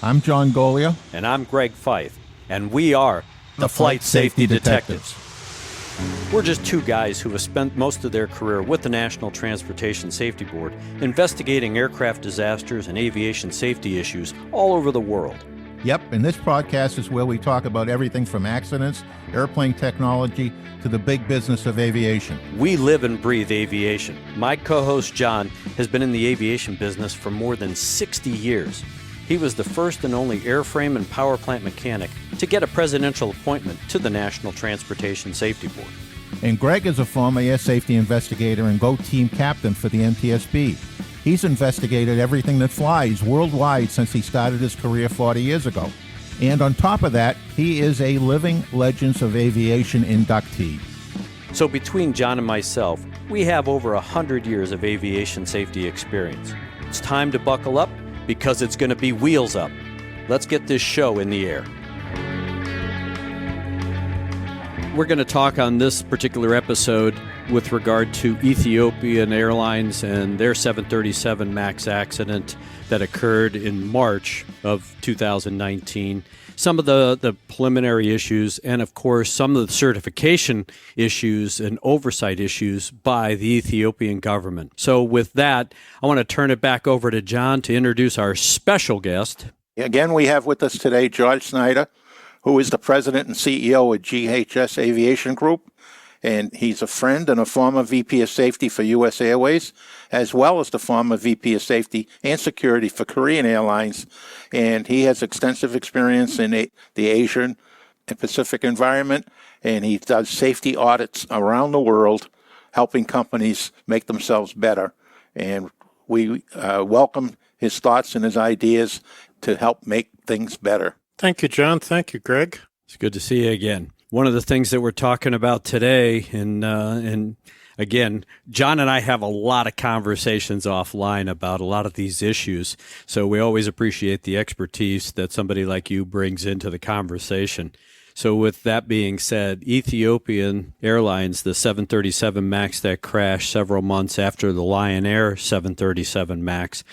I'm John Goglia. And I'm Greg Feith. And we are the Flight Safety Detectives. We're just two guys who have spent most of their career with the National Transportation Safety Board investigating aircraft disasters and aviation safety issues all over the world. Yep, and this podcast is where we talk about everything from accidents, airplane technology, to the big business of aviation. We live and breathe aviation. My co-host John has been in the aviation business for more than 60 years. He was the first and only airframe and power plant mechanic to get a presidential appointment to the National Transportation Safety Board. And Greg is a former air safety investigator and GO team captain for the NTSB. He's investigated everything that flies worldwide since he started his career 40 years ago. And on top of that, he is a Living Legends of Aviation inductee. So between John and myself, we have over 100 years of aviation safety experience. It's time to buckle up because it's going to be wheels up. Let's get this show in the air. We're going to talk on this particular episode with regard to Ethiopian Airlines and their 737 MAX accident that occurred in March of 2019. Some of the preliminary issues and, of course, some of the certification issues and oversight issues by the Ethiopian government. So with that, I want to turn it back over to John to introduce our special guest. Again, we have with us today George Snyder, who is the president and CEO of GHS Aviation Group. And he's a friend and a former VP of Safety for US Airways, as well as the former VP of Safety and Security for Korean Airlines. And he has extensive experience in the Asian and Pacific environment, and he does safety audits around the world, helping companies make themselves better. And we welcome his thoughts and his ideas to help make things better. Thank you, John. Thank you, Greg. It's good to see you again. One of the things that we're talking about today, and again, John and I have a lot of conversations offline about a lot of these issues, so we always appreciate the expertise that somebody like you brings into the conversation. So with that being said, Ethiopian Airlines, the 737 MAX that crashed several months after the Lion Air 737 MAX,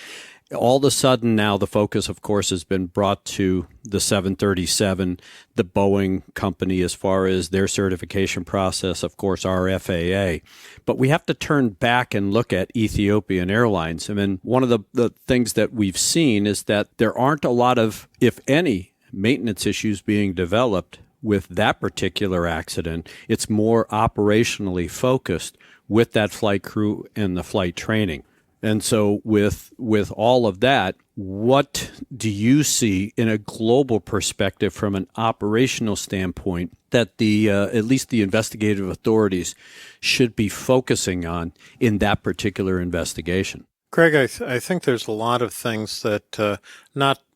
all of a sudden now the focus, of course, has been brought to the 737, the Boeing company, as far as their certification process, of course, our FAA. But we have to turn back and look at Ethiopian Airlines. I mean, one of the things that we've seen is that there aren't a lot of, if any, maintenance issues being developed with that particular accident. It's more operationally focused with that flight crew and the flight training. And so with all of that, what do you see in a global perspective from an operational standpoint that the at least the investigative authorities should be focusing on in that particular investigation? Greg, I think there's a lot of things that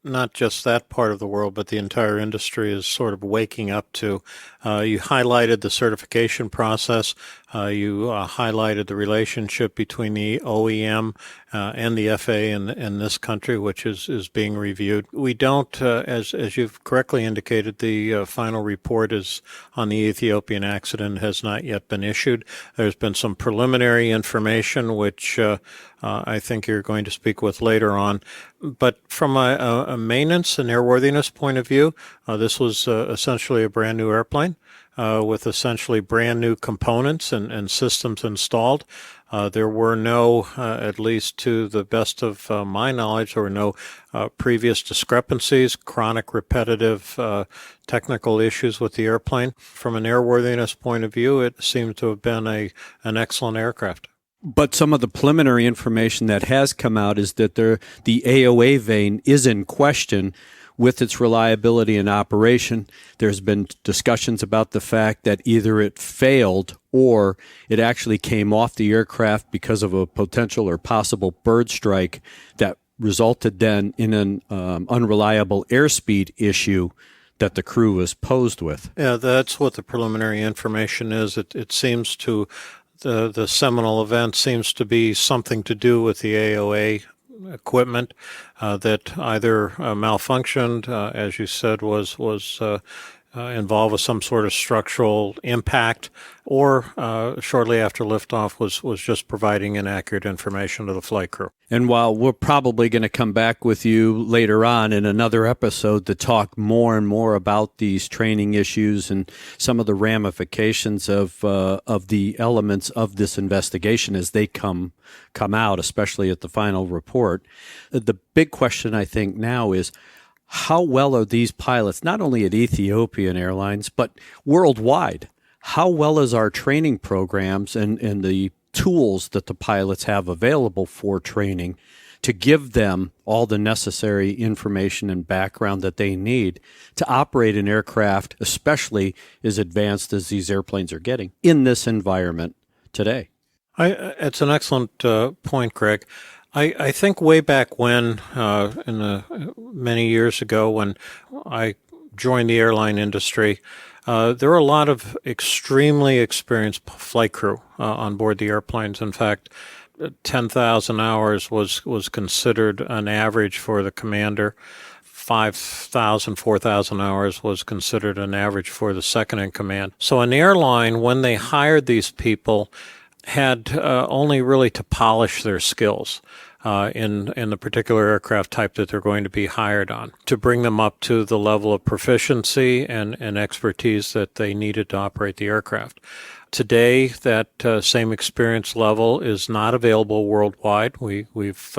not just that part of the world, but the entire industry is sort of waking up to. You highlighted the certification process. You highlighted the relationship between the OEM and the FAA in this country, which is being reviewed. We don't, as you've correctly indicated, the final report is on the Ethiopian accident has not yet been issued. There's been some preliminary information, which I think you're going to speak with later on. But from a maintenance and airworthiness point of view, this was essentially a brand new airplane with essentially brand new components and systems installed. There were no, at least to the best of my knowledge, there were no previous discrepancies, chronic repetitive technical issues with the airplane. From an airworthiness point of view, it seemed to have been an excellent aircraft. But some of the preliminary information that has come out is that the AOA vane is in question with its reliability and operation. There's been discussions about the fact that either it failed or it actually came off the aircraft because of a potential or possible bird strike that resulted then in an unreliable airspeed issue that the crew was posed with. Yeah, that's what the preliminary information is. It seems to the seminal event seems to be something to do with the AOA equipment that either malfunctioned, as you said, was involve some sort of structural impact, or shortly after liftoff was just providing inaccurate information to the flight crew. And while we're probably going to come back with you later on in another episode to talk more and more about these training issues and some of the ramifications of the elements of this investigation as they come out, especially at the final report, the big question I think now is, how well are these pilots, not only at Ethiopian Airlines, but worldwide? How well is our training programs and the tools that the pilots have available for training to give them all the necessary information and background that they need to operate an aircraft, especially as advanced as these airplanes are getting in this environment today? It's an excellent point, Greg. I think way back when, many years ago, when I joined the airline industry, there were a lot of extremely experienced flight crew on board the airplanes. In fact, 10,000 hours was considered an average for the commander. 5,000, 4,000 hours was considered an average for the second in command. So an airline, when they hired these people, had only really to polish their skills in the particular aircraft type that they're going to be hired on, to bring them up to the level of proficiency and expertise that they needed to operate the aircraft. Today, that same experience level is not available worldwide. We've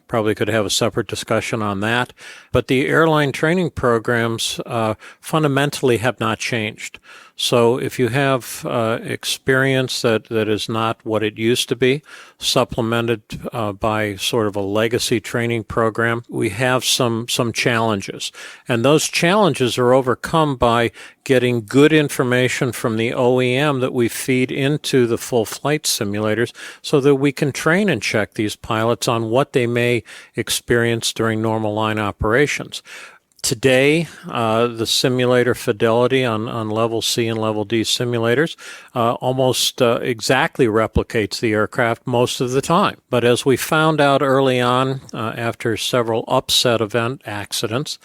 probably could have a separate discussion on that. But the airline training programs fundamentally have not changed. So if you have experience that is not what it used to be, supplemented by sort of a legacy training program, we have some challenges. And those challenges are overcome by getting good information from the OEM that we feed into the full flight simulators so that we can train and check these pilots on what they may experience during normal line operations. Today, the simulator fidelity on level C and level D simulators almost exactly replicates the aircraft most of the time. But as we found out early on, after several upset event accidents,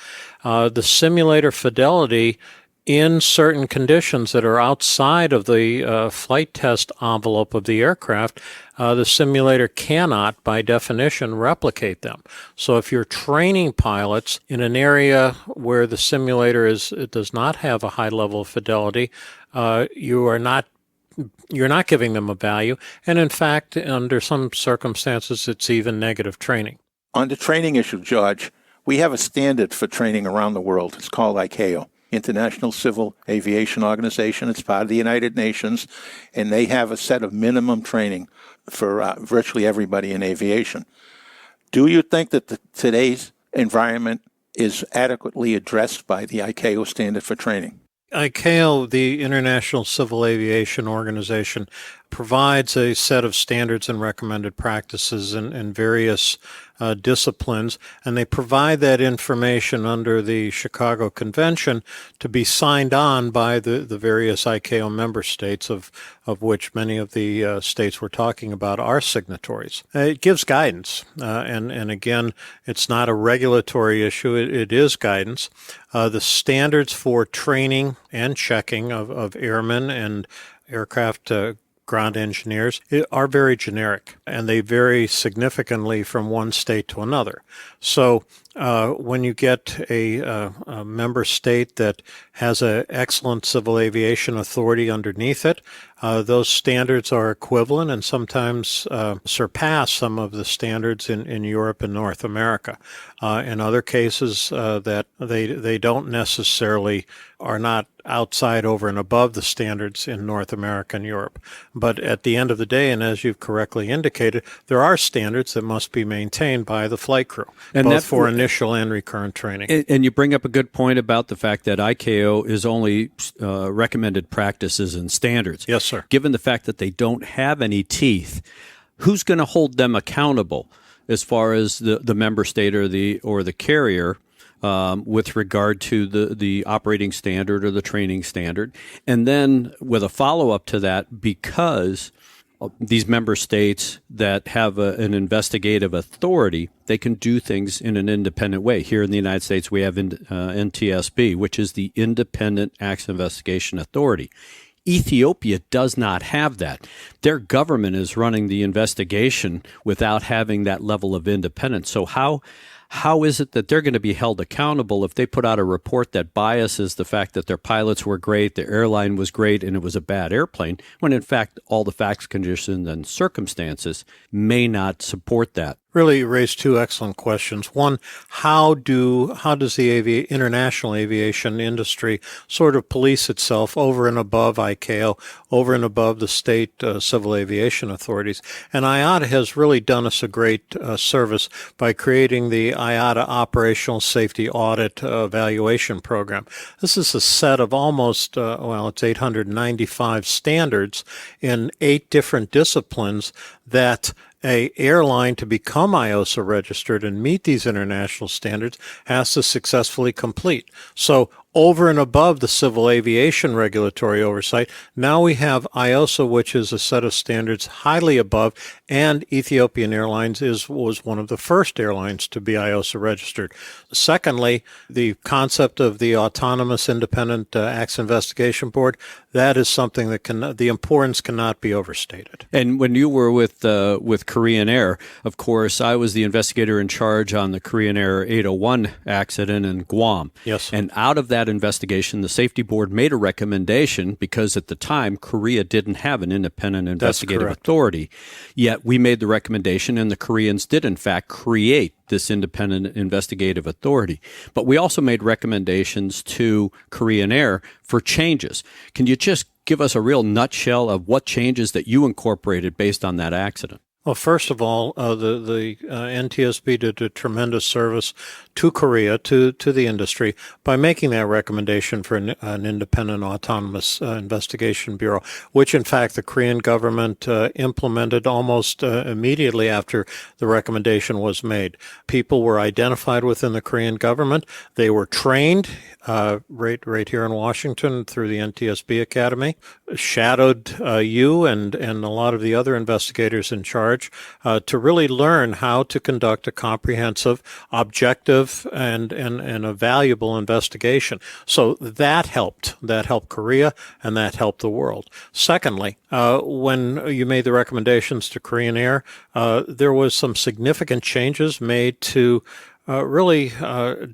the simulator fidelity in certain conditions that are outside of the flight test envelope of the aircraft, the simulator cannot, by definition, replicate them. So if you're training pilots in an area where the simulator does not have a high level of fidelity, you're not giving them a value. And in fact, under some circumstances, it's even negative training. On the training issue, George, we have a standard for training around the world. It's called ICAO, International Civil Aviation Organization. It's part of the United Nations, and they have a set of minimum training for virtually everybody in aviation. Do you think that today's environment is adequately addressed by the ICAO standard for training? ICAO, the International Civil Aviation Organization, provides a set of standards and recommended practices in various disciplines, and they provide that information under the Chicago Convention to be signed on by the various ICAO member states, of which many of the states we're talking about are signatories. It gives guidance, and again, it's not a regulatory issue, it is guidance. The standards for training and checking of airmen and aircraft ground engineers are very generic, and they vary significantly from one state to another. So when you get a member state that has an excellent civil aviation authority underneath it, those standards are equivalent and sometimes surpass some of the standards in Europe and North America. In other cases, that they don't necessarily are not outside, over, and above the standards in North America and Europe. But at the end of the day, and as you've correctly indicated, there are standards that must be maintained by the flight crew, and both for initial and recurrent training. And you bring up a good point about the fact that ICAO is only recommended practices and standards. Yes, sir. Given the fact that they don't have any teeth, who's going to hold them accountable as far as the member state or the carrier with regard to the operating standard or the training standard? And then with a follow-up to that, because these member states that have an investigative authority, they can do things in an independent way. Here in the United States, we have NTSB, which is the Independent Acts Investigation Authority. Ethiopia does not have that. Their government is running the investigation without having that level of independence. So how is it that they're going to be held accountable if they put out a report that biases the fact that their pilots were great, the airline was great, and it was a bad airplane, when in fact all the facts, conditions, and circumstances may not support that? Really raised two excellent questions. One, how does the international aviation industry sort of police itself over and above ICAO, over and above the state civil aviation authorities? And IATA has really done us a great service by creating the IATA Operational Safety Audit Evaluation Program. This is a set of almost, it's 895 standards in 8 different disciplines that a airline, to become IOSA registered and meet these international standards, has to successfully complete. So over and above the civil aviation regulatory oversight, now we have IOSA, which is a set of standards highly above, and Ethiopian Airlines was one of the first airlines to be IOSA registered. Secondly, the concept of the Autonomous Independent Acts Investigation Board, that is something that the importance cannot be overstated. And when you were with Korean Air, of course, I was the investigator in charge on the Korean Air 801 accident in Guam. Yes. And out of that investigation, the safety board made a recommendation because at the time, Korea didn't have an independent investigative authority. Yet we made the recommendation, and the Koreans did, in fact, create this independent investigative authority. But we also made recommendations to Korean Air for changes. Can you just give us a real nutshell of what changes that you incorporated based on that accident? Well, first of all, the NTSB did a tremendous service to Korea, to the industry, by making that recommendation for an independent autonomous investigation bureau, which in fact the Korean government implemented almost immediately after the recommendation was made. People were identified within the Korean government. They were trained right here in Washington through the NTSB Academy, shadowed you and a lot of the other investigators in charge to really learn how to conduct a comprehensive, objective, and a valuable investigation. So that helped. That helped Korea, and that helped the world. Secondly, when you made the recommendations to Korean Air, there was some significant changes made to really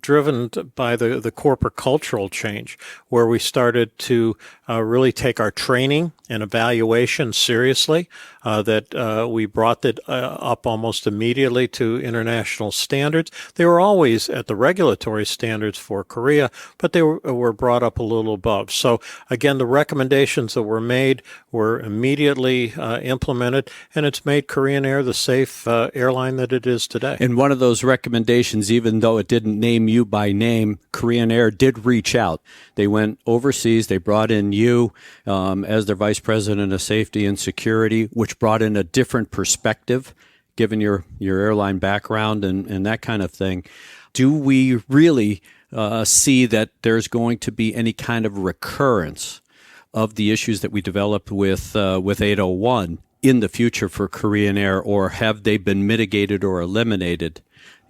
driven by the corporate cultural change, where we started to really take our training and evaluation seriously, that we brought it up almost immediately to international standards. They were always at the regulatory standards for Korea, but they were brought up a little above. So again, the recommendations that were made were immediately implemented, and it's made Korean Air the safe airline that it is today. And one of those recommendations, even though it didn't name you by name, Korean Air did reach out. They went overseas. They brought in you as their vice president of safety and security, which brought in a different perspective, given your airline background and that kind of thing. Do we really see that there's going to be any kind of recurrence of the issues that we developed with 801 in the future for Korean Air, or have they been mitigated or eliminated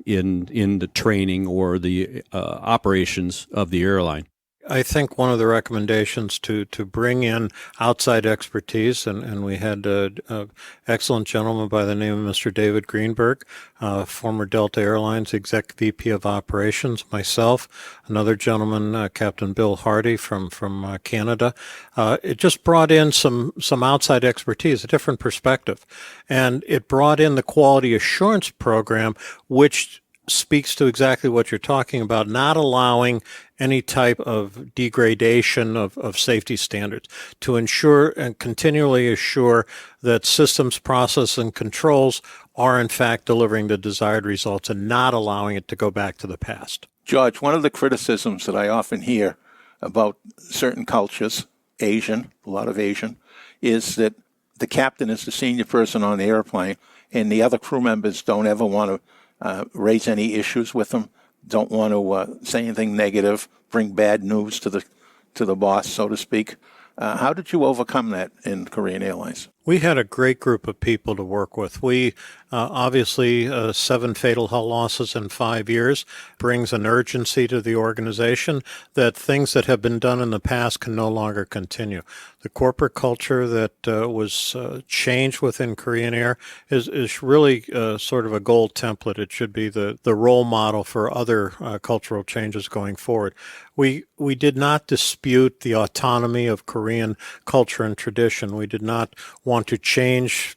in the training or the operations of the airline? I think one of the recommendations to bring in outside expertise, and we had an excellent gentleman by the name of Mr. David Greenberg, former Delta Airlines Exec VP of Operations, myself, another gentleman, Captain Bill Hardy from Canada. It just brought in some outside expertise, a different perspective. And it brought in the quality assurance program, which speaks to exactly what you're talking about, not allowing any type of degradation of safety standards, to ensure and continually assure that systems, process, and controls are in fact delivering the desired results and not allowing it to go back to the past. George, one of the criticisms that I often hear about certain cultures, a lot of Asian, is that the captain is the senior person on the airplane and the other crew members don't ever want to raise any issues with them, don't want to say anything negative, bring bad news to the boss, so to speak. How did you overcome that in Korean Airlines? We had a great group of people to work with. We obviously 7 fatal hull losses in 5 years brings an urgency to the organization that things that have been done in the past can no longer continue. The corporate culture that was changed within Korean Air is really sort of a gold template. It should be the role model for other cultural changes going forward. We did not dispute the autonomy of Korean culture and tradition. We did not want to change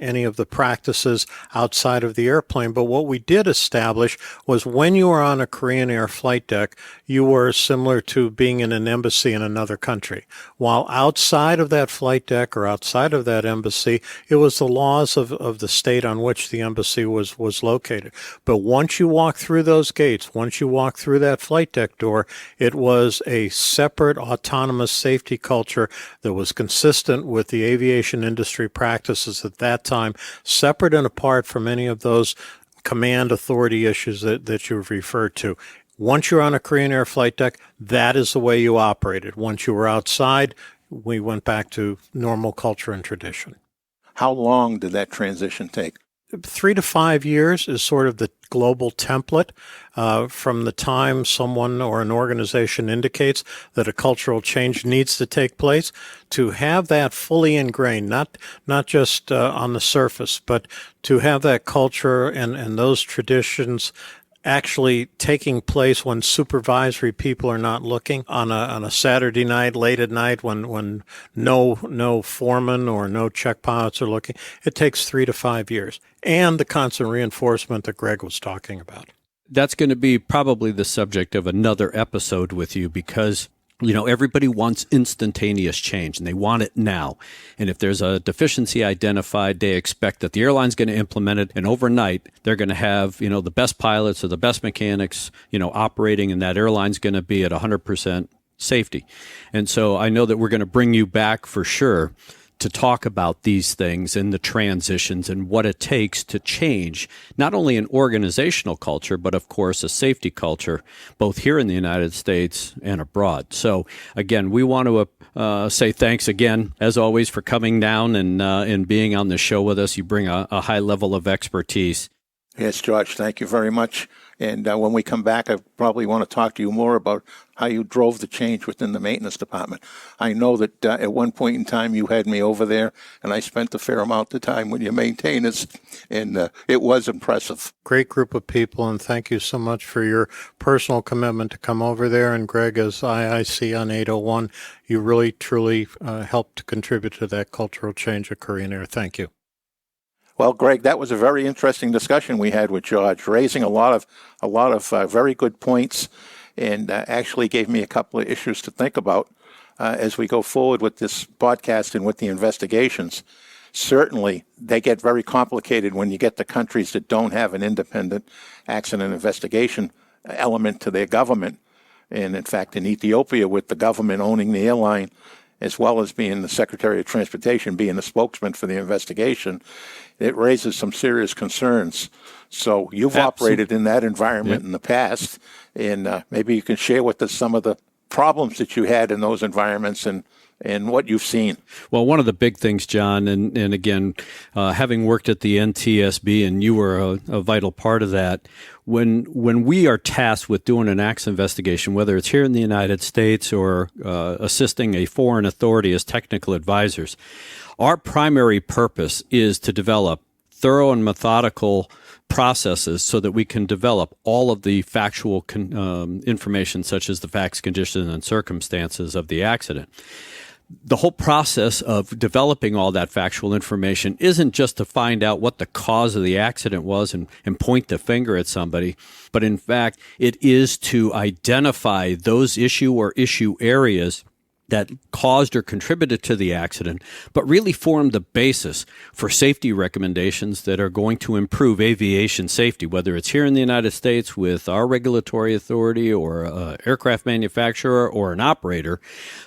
any of the practices outside of the airplane. But what we did establish was when you were on a Korean Air flight deck, you were similar to being in an embassy in another country. While outside of that flight deck or outside of that embassy, it was the laws of the state on which the embassy was located. But once you walk through those gates, once you walk through that flight deck door, it was a separate autonomous safety culture that was consistent with the aviation industry practices at that time, separate and apart from any of those command authority issues that you've referred to. Once you're on a Korean Air flight deck, that is the way you operated. Once you were outside, we went back to normal culture and tradition. How long did that transition take? 3 to 5 years is sort of the global template from the time someone or an organization indicates that a cultural change needs to take place, to have that fully ingrained, not just on the surface, but to have that culture and those traditions actually taking place when supervisory people are not looking on a Saturday night, late at night, when no foreman or no check pilots are looking. It takes 3 to 5 years, and the constant reinforcement that Greg was talking about. That's going to be probably the subject of another episode with you because, everybody wants instantaneous change and they want it now. And if there's a deficiency identified, they expect that the airline's going to implement it. And overnight, they're going to have, the best pilots or the best mechanics, operating, and that airline's going to be at 100% safety. And so I know that we're going to bring you back for sure to talk about these things and the transitions and what it takes to change not only an organizational culture, but of course a safety culture, both here in the United States and abroad. So again, we want to say thanks again, as always, for coming down and being on the show with us. You bring a high level of expertise. Yes, George, thank you very much. And when we come back, I probably want to talk to you more about how you drove the change within the maintenance department. I know that at one point in time you had me over there, and I spent a fair amount of time with your maintainers, and it was impressive. Great group of people, and thank you so much for your personal commitment to come over there. And Greg, as IIC on 801, you really, truly helped to contribute to that cultural change at Korean Air. Thank you. Well, Greg, that was a very interesting discussion we had with George, raising a lot of very good points, and actually gave me a couple of issues to think about as we go forward with this podcast and with the investigations. Certainly, they get very complicated when you get to countries that don't have an independent accident investigation element to their government. And in fact, in Ethiopia, with the government owning the airline, as well as being the Secretary of Transportation, being the spokesman for the investigation, it raises some serious concerns. So you've operated in that environment in the past, and maybe you can share with us some of the problems that you had in those environments and what you've seen. Well, one of the big things, John, and again, having worked at the NTSB, and you were a vital part of that, when we are tasked with doing an accident investigation, whether it's here in the United States or assisting a foreign authority as technical advisors, our primary purpose is to develop thorough and methodical processes so that we can develop all of the factual information, such as the facts, conditions, and circumstances of the accident. The whole process of developing all that factual information isn't just to find out what the cause of the accident was and point the finger at somebody, but in fact, it is to identify those issue or issue areas that caused or contributed to the accident, but really formed the basis for safety recommendations that are going to improve aviation safety, whether it's here in the United States with our regulatory authority or an aircraft manufacturer or an operator,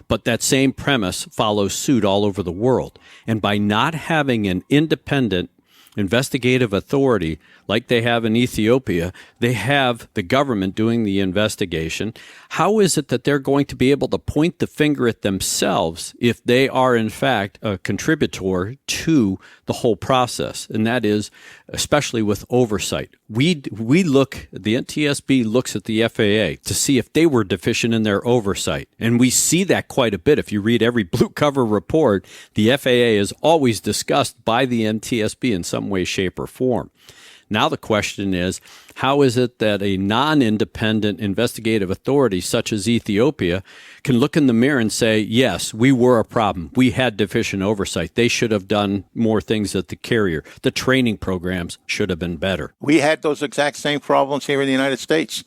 but that same premise follows suit all over the world. And by not having an independent investigative authority like they have in Ethiopia. They have the government doing the investigation. How is it that they're going to be able to point the finger at themselves if they are, in fact, a contributor to the whole process? And that is, especially with oversight. We look, the NTSB looks at the FAA to see if they were deficient in their oversight. And we see that quite a bit. If you read every blue cover report, the FAA is always discussed by the NTSB in some way, shape, or form. Now the question is, how is it that a non-independent investigative authority such as Ethiopia can look in the mirror and say, yes, we were a problem. We had deficient oversight. They should have done more things at the carrier. The training programs should have been better. We had those exact same problems here in the United States.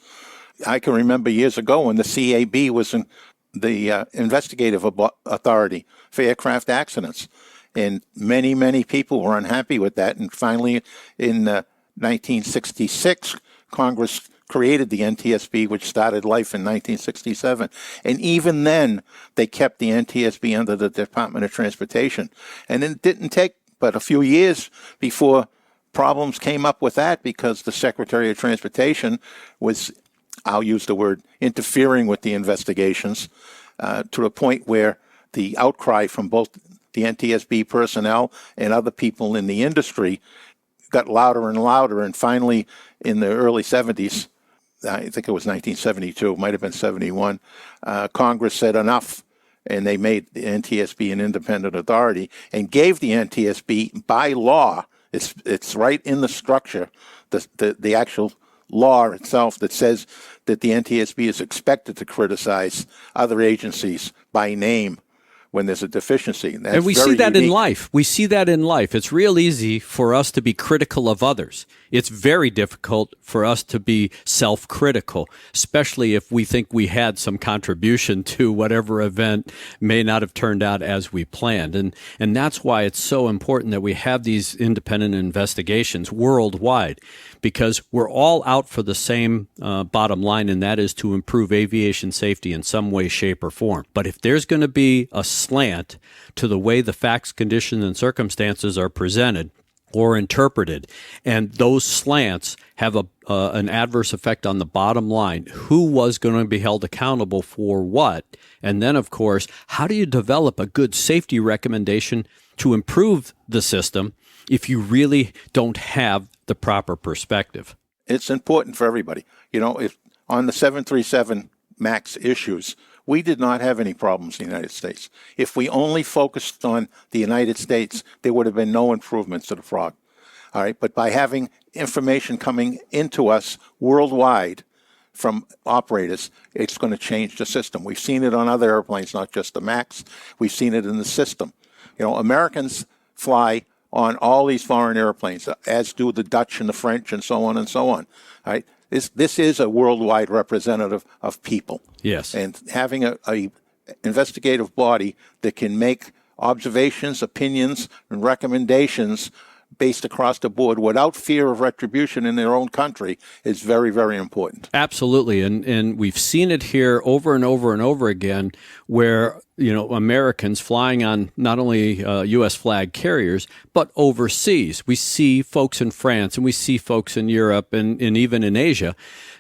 I can remember years ago when the CAB was in the investigative authority for aircraft accidents. And many, many people were unhappy with that. And finally, in 1966, Congress created the NTSB, which started life in 1967. And even then, they kept the NTSB under the Department of Transportation. And it didn't take but a few years before problems came up with that, because the Secretary of Transportation was, I'll use the word, interfering with the investigations to the point where the outcry from both the NTSB personnel and other people in the industry got louder and louder. And finally, in the early 70s, I think it was 1972, might have been 71, Congress said enough, and they made the NTSB an independent authority and gave the NTSB, by law, it's right in the structure, the actual law itself that says that the NTSB is expected to criticize other agencies by name when there's a deficiency. And we see that in life. We see that in life. It's real easy for us to be critical of others. It's very difficult for us to be self-critical, especially if we think we had some contribution to whatever event may not have turned out as we planned. And that's why it's so important that we have these independent investigations worldwide, because we're all out for the same bottom line, and that is to improve aviation safety in some way, shape, or form. But if there's going to be a slant to the way the facts, conditions, and circumstances are presented or interpreted, and those slants have an adverse effect on the bottom line, who was going to be held accountable for what? And then, of course, how do you develop a good safety recommendation to improve the system if you really don't have the proper perspective? It's important for everybody. You know, if on the 737 MAX issues, we did not have any problems in the United States. If we only focused on the United States, there would have been no improvements to the fraud. All right, but by having information coming into us worldwide from operators, it's going to change the system. We've seen it on other airplanes, not just the MAX. We've seen it in the system. You know, Americans fly on all these foreign airplanes, as do the Dutch and the French and so on and so on. All right, this is a worldwide representative of people. Yes. And having a investigative body that can make observations, opinions, and recommendations based across the board without fear of retribution in their own country is very, very important. Absolutely. And we've seen it here over and over and over again where, you know, Americans flying on not only U.S. flag carriers, but overseas. We see folks in France and we see folks in Europe and even in Asia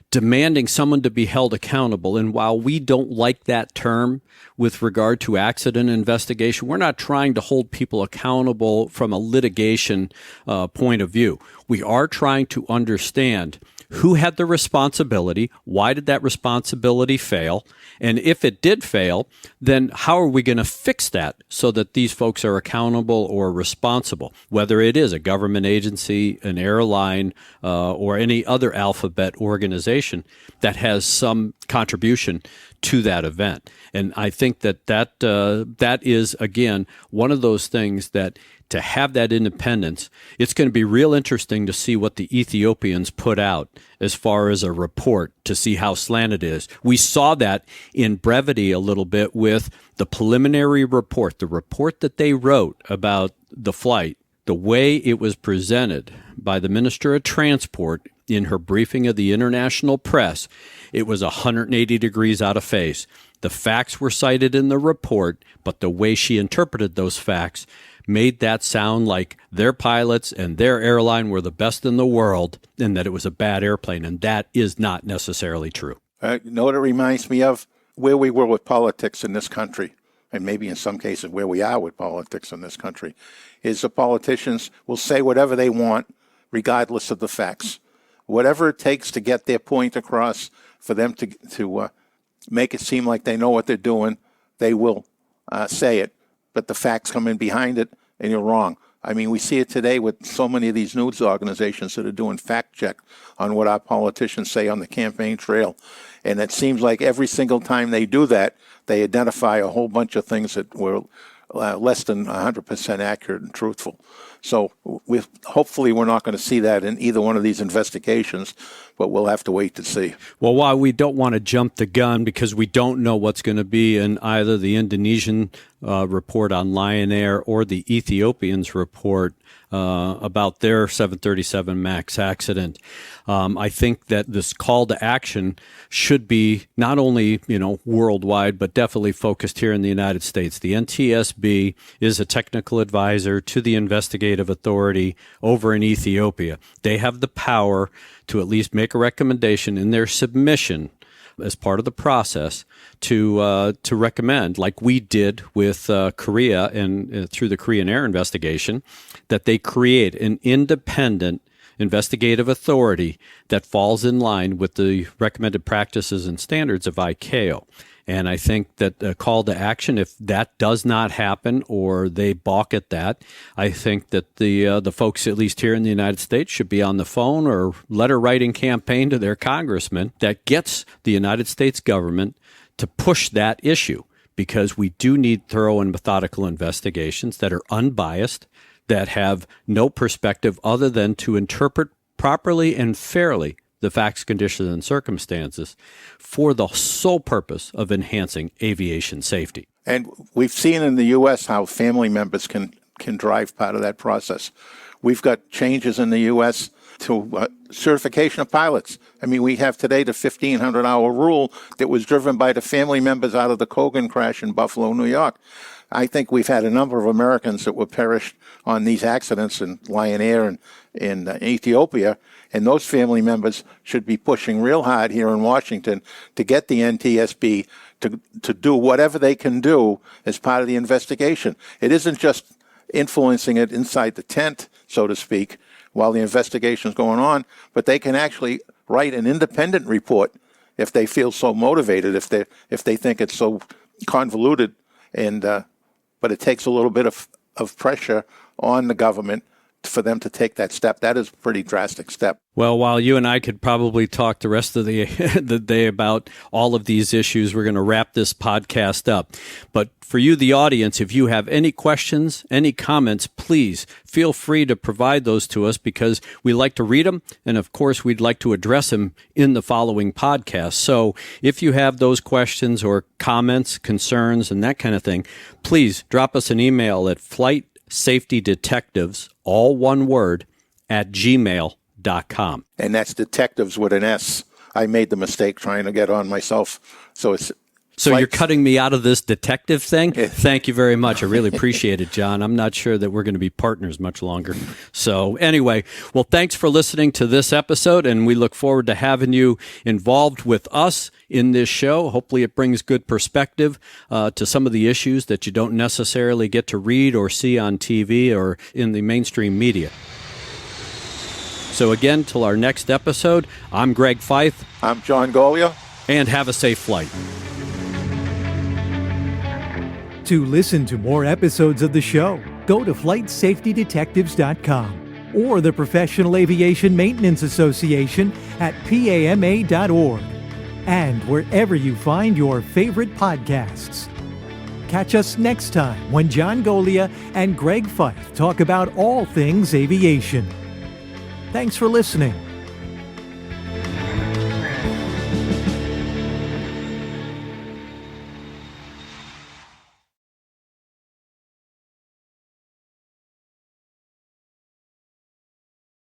demanding someone to be held accountable. And while we don't like that term with regard to accident investigation, we're not trying to hold people accountable from a litigation point of view. We are trying to understand who had the responsibility, why did that responsibility fail, and if it did fail, then how are we going to fix that so that these folks are accountable or responsible, whether it is a government agency, an airline, or any other alphabet organization that has some contribution to that event. And I think that is, again, one of those things that to have that independence, it's going to be real interesting to see what the Ethiopians put out as far as a report to see how slanted it is. We saw that in brevity a little bit with the preliminary report, the report that they wrote about the flight, the way it was presented by the Minister of Transport in her briefing of the international press. It was 180 degrees out of phase. The facts were cited in the report, but the way she interpreted those facts made that sound like their pilots and their airline were the best in the world and that it was a bad airplane, and that is not necessarily true. You know what it reminds me of? Where we were with politics in this country, and maybe in some cases where we are with politics in this country, is the politicians will say whatever they want regardless of the facts. Whatever it takes to get their point across, for them to make it seem like they know what they're doing, they will say it. But the facts come in behind it, and you're wrong. I mean, we see it today with so many of these news organizations that are doing fact check on what our politicians say on the campaign trail. And it seems like every single time they do that, they identify a whole bunch of things that were less than 100% accurate and truthful. So hopefully we're not going to see that in either one of these investigations, but we'll have to wait to see. Well, while we don't want to jump the gun because we don't know what's going to be in either the Indonesian report on Lion Air or the Ethiopians report about their 737 MAX accident, I think that this call to action should be not only, worldwide, but definitely focused here in the United States. The NTSB is a technical advisor to the investigative authority over in Ethiopia. They have the power to at least make a recommendation in their submission as part of the process to recommend, like we did with Korea and through the Korean Air investigation, that they create an independent investigative authority that falls in line with the recommended practices and standards of ICAO. And I think that a call to action, if that does not happen or they balk at that, I think that the folks, at least here in the United States, should be on the phone or letter writing campaign to their congressman that gets the United States government to push that issue, because we do need thorough and methodical investigations that are unbiased, that have no perspective other than to interpret properly and fairly the facts, conditions, and circumstances for the sole purpose of enhancing aviation safety. And we've seen in the U.S. how family members can drive part of that process. We've got changes in the U.S. to certification of pilots. I mean, we have today the 1,500-hour rule that was driven by the family members out of the Kogan crash in Buffalo, New York. I think we've had a number of Americans that were perished on these accidents in Lion Air and in Ethiopia, and those family members should be pushing real hard here in Washington to get the NTSB to do whatever they can do as part of the investigation. It isn't just influencing it inside the tent, so to speak, while the investigation is going on, but they can actually write an independent report if they feel so motivated, if they think it's so convoluted, and but it takes a little bit of pressure on the government for them to take that step. That is a pretty drastic step. Well, while you and I could probably talk the rest of the day about all of these issues, we're going to wrap this podcast up. But for you, the audience, if you have any questions, any comments, please feel free to provide those to us, because we like to read them. And of course, we'd like to address them in the following podcast. So if you have those questions or comments, concerns, and that kind of thing, please drop us an email at flightsafetydetectives, all one word, @gmail.com. And that's detectives with an S. I made the mistake trying to get on myself. So it's you're cutting me out of this detective thing? Thank you very much. I really appreciate it, John. I'm not sure that we're going to be partners much longer. So anyway, well, thanks for listening to this episode, and we look forward to having you involved with us in this show. Hopefully it brings good perspective to some of the issues that you don't necessarily get to read or see on TV or in the mainstream media. So again, till our next episode, I'm Greg Feith. I'm John Goglia. And have a safe flight. To listen to more episodes of the show, go to flightsafetydetectives.com or the Professional Aviation Maintenance Association at PAMA.org, and wherever you find your favorite podcasts. Catch us next time when John Goglia and Greg Feith talk about all things aviation. Thanks for listening.